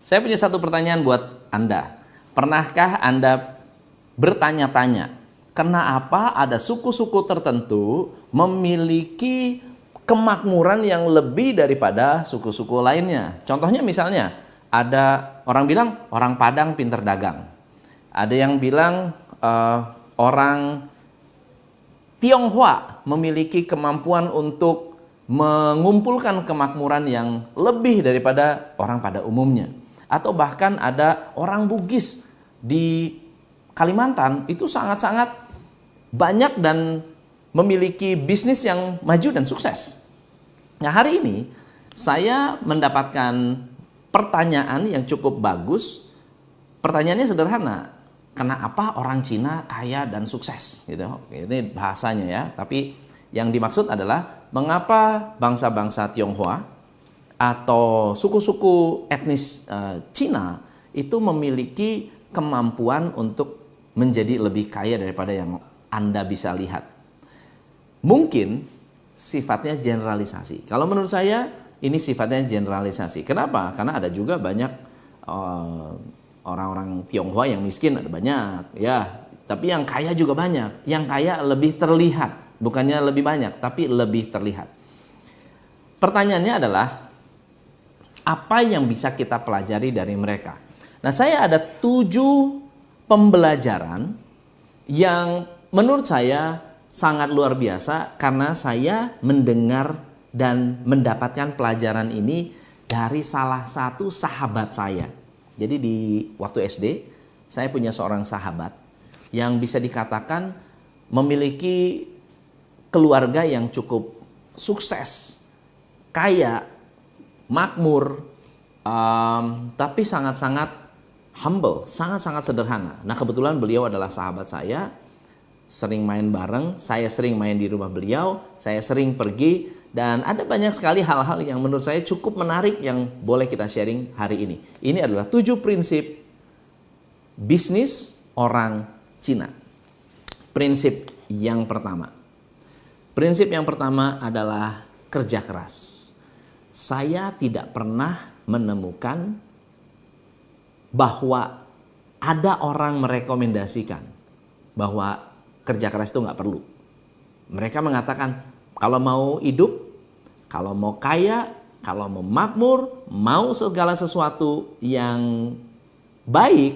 Saya punya satu pertanyaan buat Anda. Pernahkah Anda bertanya-tanya, kenapa ada suku-suku tertentu memiliki kemakmuran yang lebih daripada suku-suku lainnya? Contohnya misalnya, ada orang bilang orang Padang pinter dagang. Ada yang bilang orang Tionghoa memiliki kemampuan untuk mengumpulkan kemakmuran yang lebih daripada orang pada umumnya. Atau bahkan ada orang Bugis di Kalimantan itu sangat-sangat banyak dan memiliki bisnis yang maju dan sukses. Nah, hari ini saya mendapatkan pertanyaan yang cukup bagus. Pertanyaannya sederhana. Kenapa orang Cina kaya dan sukses? Gitu. Ini bahasanya ya. Tapi yang dimaksud adalah mengapa bangsa-bangsa Tionghoa atau suku-suku etnis Cina itu memiliki kemampuan untuk menjadi lebih kaya daripada yang Anda bisa lihat. Mungkin sifatnya generalisasi. Kalau menurut saya ini sifatnya generalisasi. Kenapa? Karena ada juga banyak orang-orang Tionghoa yang miskin, ada banyak ya. Tapi yang kaya juga banyak. Yang kaya lebih terlihat, bukannya lebih banyak, tapi lebih terlihat. Pertanyaannya adalah apa yang bisa kita pelajari dari mereka? Nah, saya ada 7 pembelajaran yang menurut saya sangat luar biasa karena saya mendengar dan mendapatkan pelajaran ini dari salah satu sahabat saya. Jadi di waktu SD, saya punya seorang sahabat yang bisa dikatakan memiliki keluarga yang cukup sukses, kaya, makmur, tapi sangat-sangat humble, sangat-sangat sederhana. Nah, kebetulan beliau adalah sahabat saya, sering main bareng, saya sering main di rumah beliau, saya sering pergi, dan ada banyak sekali hal-hal yang menurut saya cukup menarik yang boleh kita sharing hari ini. Ini adalah 7 prinsip bisnis orang Cina. Prinsip yang pertama. Prinsip yang pertama adalah kerja keras. Saya tidak pernah menemukan bahwa ada orang merekomendasikan bahwa kerja keras itu nggak perlu. Mereka mengatakan kalau mau hidup, kalau mau kaya, kalau mau makmur, mau segala sesuatu yang baik,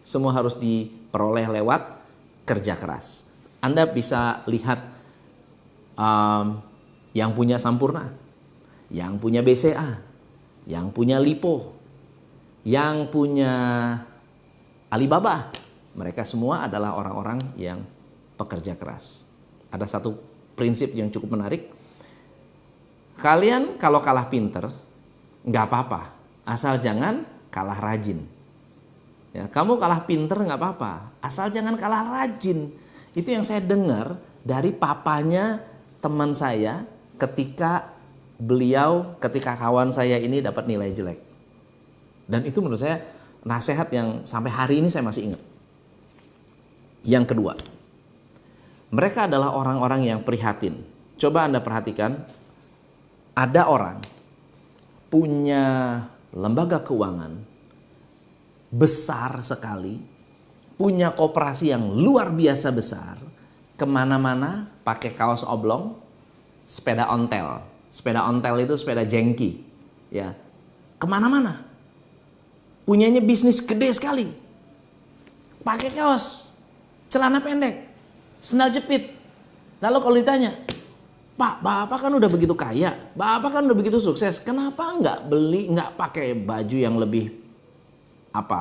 semua harus diperoleh lewat kerja keras. Anda bisa lihat yang punya Sampurna, yang punya BCA, yang punya Lipo, yang punya Alibaba. Mereka semua adalah orang-orang yang pekerja keras. Ada satu prinsip yang cukup menarik. Kalian kalau kalah pinter, nggak apa-apa. Asal jangan kalah rajin. Ya, kamu kalah pinter nggak apa-apa. Asal jangan kalah rajin. Itu yang saya dengar dari papanya teman saya ketika kawan saya ini dapat nilai jelek. Dan itu menurut saya nasihat yang sampai hari ini saya masih ingat. Yang kedua, mereka adalah orang-orang yang prihatin. Coba Anda perhatikan, ada orang punya lembaga keuangan besar sekali, punya koperasi yang luar biasa besar, kemana-mana pakai kaos oblong, sepeda ontel. Sepeda ontel itu sepeda jengki, ya, kemana-mana. Punyanya bisnis gede sekali, pakai kaos, celana pendek, sendal jepit. Lalu kalau ditanya, Pak, Bapak kan udah begitu kaya, Bapak kan udah begitu sukses, kenapa nggak pakai baju yang lebih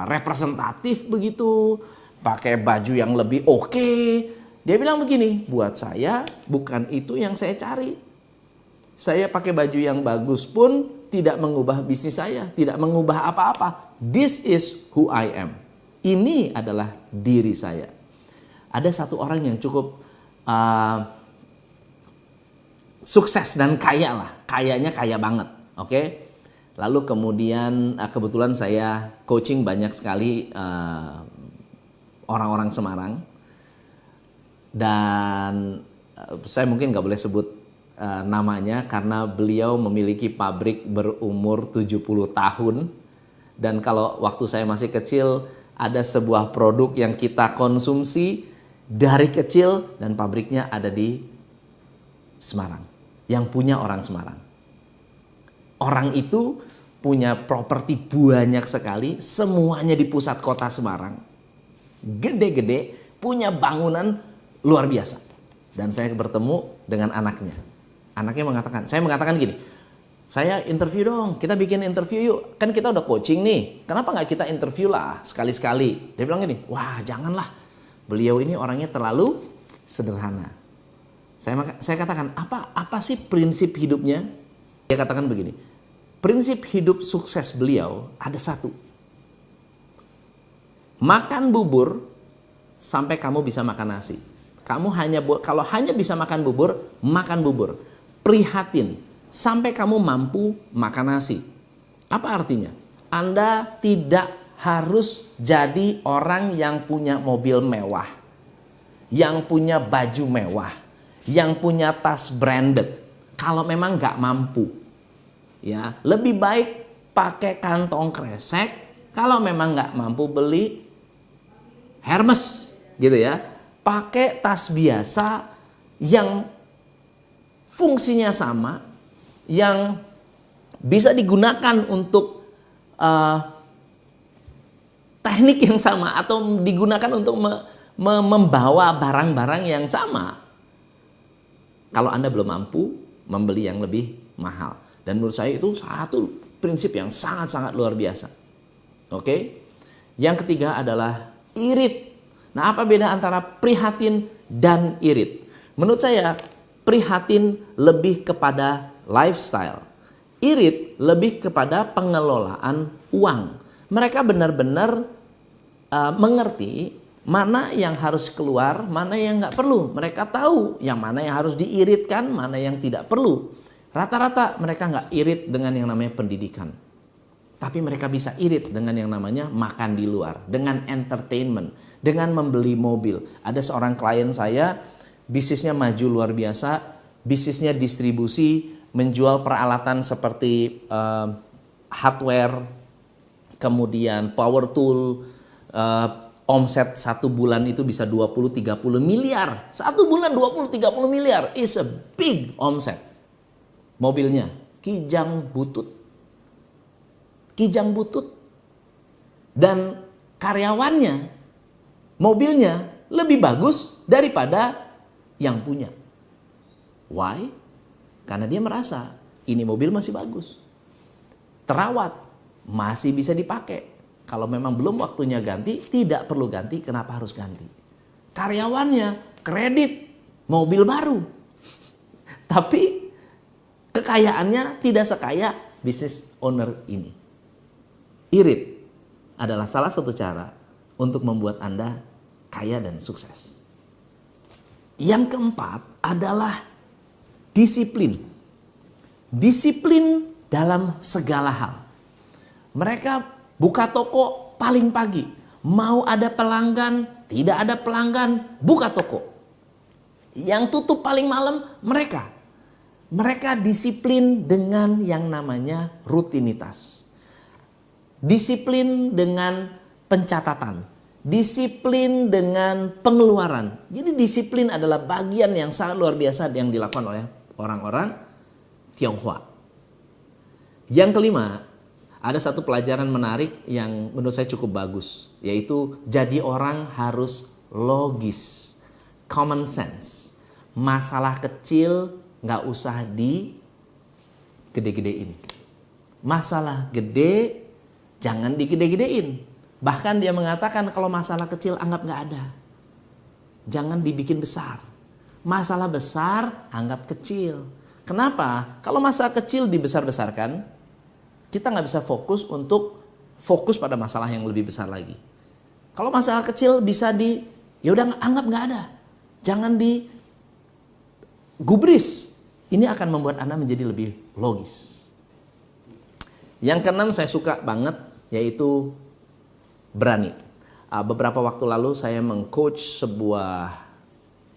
representatif begitu, pakai baju yang lebih oke? Dia bilang begini, buat saya bukan itu yang saya cari. Saya pakai baju yang bagus pun tidak mengubah bisnis saya, tidak mengubah apa-apa. This is who I am. Ini adalah diri saya. Ada satu orang yang cukup sukses dan kaya lah, kayanya kaya banget, oke? Lalu kemudian kebetulan saya coaching banyak sekali orang-orang Semarang, dan saya mungkin nggak boleh sebut namanya karena beliau memiliki pabrik berumur 70 tahun Dan kalau waktu saya masih kecil, ada sebuah produk yang kita konsumsi dari kecil dan pabriknya ada di Semarang. Yang punya orang Semarang. Orang itu punya properti banyak sekali, semuanya di pusat kota Semarang. Gede-gede, punya bangunan luar biasa. Dan saya bertemu dengan anaknya. Anaknya mengatakan, saya mengatakan gini, saya interview dong, kita bikin interview yuk. Kan kita udah coaching nih, kenapa nggak kita interview lah sekali-sekali. Dia bilang gini, wah janganlah, beliau ini orangnya terlalu sederhana. Saya katakan, apa sih prinsip hidupnya? Dia katakan begini, prinsip hidup sukses beliau ada satu. Makan bubur sampai kamu bisa makan nasi. Kamu kalau hanya bisa makan bubur, makan bubur. Prihatin sampai kamu mampu makan nasi. Apa artinya? Anda tidak harus jadi orang yang punya mobil mewah, yang punya baju mewah, yang punya tas branded. Kalau memang nggak mampu, ya lebih baik pakai kantong kresek. Kalau memang nggak mampu beli Hermes, gitu ya. Pakai tas biasa yang fungsinya sama, yang bisa digunakan untuk teknik yang sama atau digunakan untuk membawa barang-barang yang sama. Kalau Anda belum mampu membeli yang lebih mahal. Dan menurut saya itu satu prinsip yang sangat-sangat luar biasa. Oke? Yang ketiga adalah irit. Nah, apa beda antara prihatin dan irit? Menurut saya, prihatin lebih kepada lifestyle. Irit lebih kepada pengelolaan uang. Mereka benar-benar mengerti mana yang harus keluar, mana yang nggak perlu. Mereka tahu yang mana yang harus diiritkan, mana yang tidak perlu. Rata-rata mereka nggak irit dengan yang namanya pendidikan. Tapi mereka bisa irit dengan yang namanya makan di luar, dengan entertainment, dengan membeli mobil. Ada seorang klien saya, bisnisnya maju luar biasa, bisnisnya distribusi, menjual peralatan seperti hardware, kemudian power tool, omset satu bulan itu bisa 20-30 miliar. Satu bulan 20-30 miliar is a big omset. Mobilnya Kijang Butut. Kijang Butut. Dan karyawannya, mobilnya lebih bagus daripada yang punya. Why? Karena dia merasa ini mobil masih bagus. Terawat, masih bisa dipakai. Kalau memang belum waktunya ganti, tidak perlu ganti, kenapa harus ganti? Karyawannya kredit mobil baru. Tapi kekayaannya tidak sekaya business owner ini. Irit adalah salah satu cara untuk membuat Anda kaya dan sukses. Yang keempat adalah disiplin. Disiplin dalam segala hal. Mereka buka toko paling pagi. Mau ada pelanggan, tidak ada pelanggan, buka toko. Yang tutup paling malam mereka. Mereka disiplin dengan yang namanya rutinitas. Disiplin dengan pencatatan. Disiplin dengan pengeluaran. Jadi disiplin adalah bagian yang sangat luar biasa yang dilakukan oleh orang-orang Tionghoa. Yang kelima, ada satu pelajaran menarik yang menurut saya cukup bagus. Yaitu jadi orang harus logis. Common sense. Masalah kecil nggak usah digede-gedein. Masalah gede jangan digede-gedein. Bahkan dia mengatakan kalau masalah kecil anggap nggak ada. Jangan dibikin besar. Masalah besar anggap kecil. Kenapa? Kalau masalah kecil dibesar-besarkan, kita nggak bisa fokus pada masalah yang lebih besar lagi. Kalau masalah kecil bisa ya udah anggap nggak ada. Jangan digubris. Ini akan membuat Anda menjadi lebih logis. Yang keenam saya suka banget, yaitu berani. Beberapa waktu lalu saya mengcoach sebuah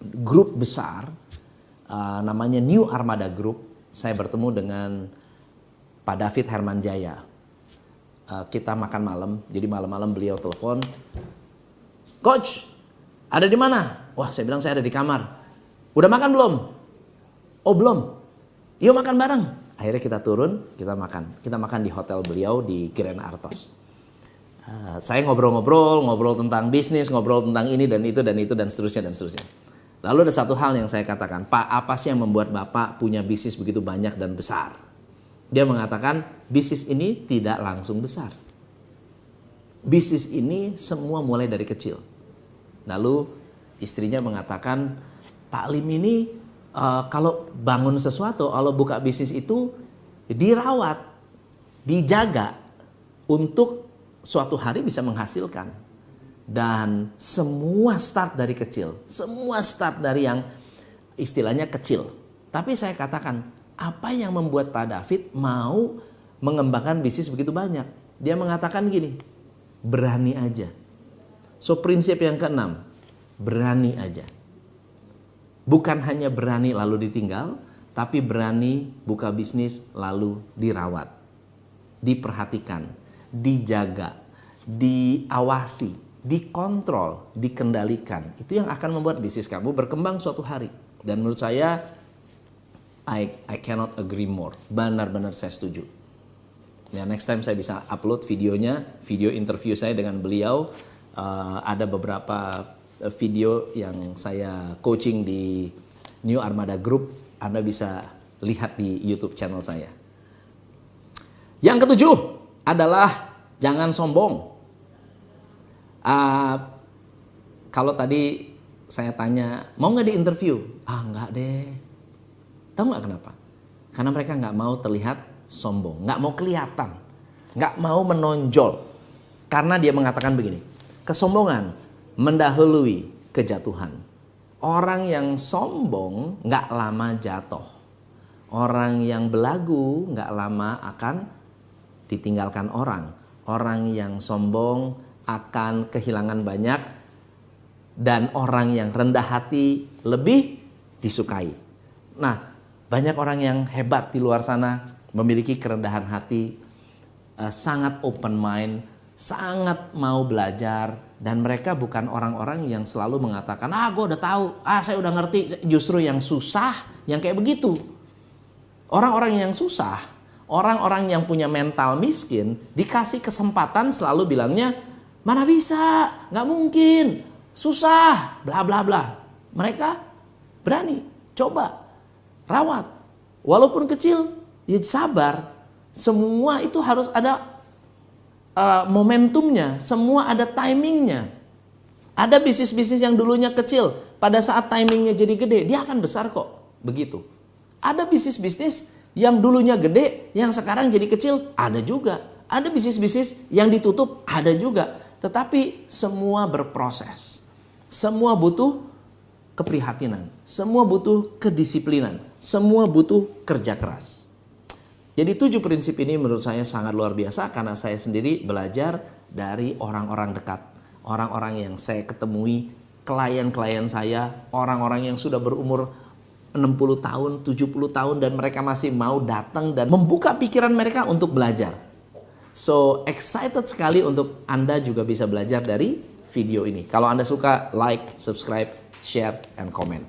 grup besar, namanya New Armada Group. Saya bertemu dengan Pak David Hermanjaya. kita makan malam. Jadi malam-malam beliau telepon, "Coach, ada di mana?" Wah, saya bilang saya ada di kamar. "Udah makan belum?" "Oh, belum." "Yuk makan bareng." Akhirnya kita turun, kita makan. Kita makan di hotel beliau di Grand Artos. Saya ngobrol tentang bisnis, ngobrol tentang ini dan itu dan itu dan seterusnya dan seterusnya. Lalu ada satu hal yang saya katakan, "Pak, apa sih yang membuat Bapak punya bisnis begitu banyak dan besar?" Dia mengatakan, "Bisnis ini tidak langsung besar. Bisnis ini semua mulai dari kecil." Lalu istrinya mengatakan, "Pak Lim ini kalau bangun sesuatu, kalau buka bisnis itu dirawat, dijaga untuk suatu hari bisa menghasilkan. Dan semua start dari kecil, semua start dari yang istilahnya kecil." Tapi saya katakan, apa yang membuat Pak David mau mengembangkan bisnis begitu banyak? Dia mengatakan gini, berani aja. So prinsip yang keenam, berani aja. Bukan hanya berani lalu ditinggal, tapi berani buka bisnis lalu dirawat, diperhatikan, dijaga, diawasi, dikontrol, dikendalikan. Itu yang akan membuat bisnis kamu berkembang suatu hari. Dan menurut saya, I cannot agree more. Benar-benar saya setuju. Ya, next time saya bisa upload videonya, video interview saya dengan beliau. Ada beberapa video yang saya coaching di New Armada Group. Anda bisa lihat di YouTube channel saya. Yang ketujuh adalah jangan sombong. Kalau tadi saya tanya, mau nggak diinterview? Nggak deh. Tahu nggak kenapa? Karena mereka nggak mau terlihat sombong, nggak mau kelihatan, nggak mau menonjol. Karena dia mengatakan begini, kesombongan mendahului kejatuhan. Orang yang sombong nggak lama jatuh. Orang yang belagu nggak lama akan ditinggalkan orang. Orang yang sombong akan kehilangan banyak. Dan orang yang rendah hati lebih disukai. Nah, banyak orang yang hebat di luar sana memiliki kerendahan hati, sangat open mind, sangat mau belajar, dan mereka bukan orang-orang yang selalu mengatakan, gue udah tahu, saya udah ngerti. Justru yang susah, yang kayak begitu. Orang-orang yang susah, orang-orang yang punya mental miskin, dikasih kesempatan selalu bilangnya, mana bisa, nggak mungkin, susah, bla bla bla. Mereka berani, coba. Rawat, walaupun kecil, ya sabar. Semua itu harus ada momentumnya, semua ada timingnya. Ada bisnis-bisnis yang dulunya kecil, pada saat timingnya jadi gede, dia akan besar kok. Begitu. Ada bisnis-bisnis yang dulunya gede, yang sekarang jadi kecil, ada juga. Ada bisnis-bisnis yang ditutup, ada juga. Tetapi semua berproses. Semua butuh keprihatinan, semua butuh kedisiplinan, semua butuh kerja keras. Jadi 7 prinsip ini menurut saya sangat luar biasa karena saya sendiri belajar dari orang-orang dekat, orang-orang yang saya ketemui, klien-klien saya, orang-orang yang sudah berumur 60 tahun, 70 tahun dan mereka masih mau datang dan membuka pikiran mereka untuk belajar. So excited sekali untuk Anda juga bisa belajar dari video ini. Kalau Anda suka, like, subscribe, share, and comment.